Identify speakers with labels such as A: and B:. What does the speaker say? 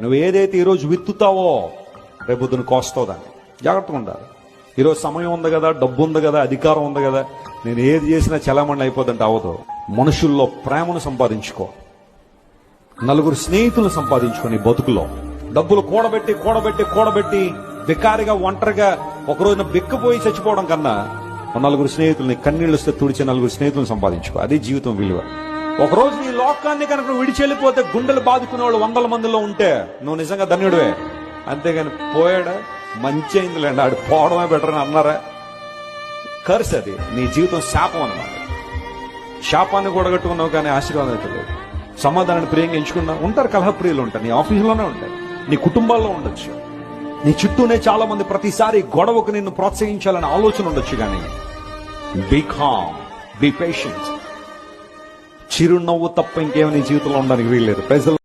A: నువ్వు ఏదైతే ఈరోజు విత్తుతావో రేపు కోస్తావు దాన్ని. జాగ్రత్తగా ఉండాలి. ఈరోజు సమయం ఉంది కదా, డబ్బు ఉంది కదా, అధికారం ఉంది కదా, నేను ఏది చేసినా చలామణి అయిపోతుంటే అవదు. మనుషుల్లో ప్రేమను సంపాదించుకో, నలుగురు స్నేహితులను సంపాదించుకో. నీ బతుకులో డబ్బులు కూడబెట్టి బికారిగా ఒంటరిగా ఒక రోజున బిక్కపోయి చచ్చిపోవడం కన్నా నలుగురు స్నేహితుల్ని కన్నీళ్ళు వస్తే తుడిచే నలుగురు స్నేహితులను సంపాదించుకో. అది జీవితం విలువ. ఒకరోజు నీ లోకాన్ని కనుక నువ్వు విడిచెళ్ళిపోతే గుండెలు బాదుకునే వాళ్ళు 100 మందిలో ఉంటే నువ్వు నిజంగా ధన్యుడివే. అంతేగాని పోయాడా మంచి అయిందిలేండి, ఆడు పోవడమే బెటర్ అని అన్నారా? కర్స్ అది. నీ జీవితం శాపం అన్నమాట. శాపాన్ని కూడగట్టుకున్నావు కానీ ఆశీర్వాదం అయితే లేదు. సమాధానాన్ని ప్రియంగా ఎంచుకున్నా ఉంటారు, కలహప్రియులు ఉంటారు, నీ ఆఫీసులోనే ఉంటారు, నీ కుటుంబాల్లో ఉండొచ్చు, నీ చుట్టూనే చాలా మంది ప్రతిసారి గొడవకు నిన్ను ప్రోత్సహించాలనే ఆలోచన ఉండొచ్చు. కానీ బీ కామ్, బీ పేషెంట్. చిరునవ్వు తప్ప ఇంకేమీ నీ జీవితంలో ఉండడానికి వీల్లేదు. ప్రజలు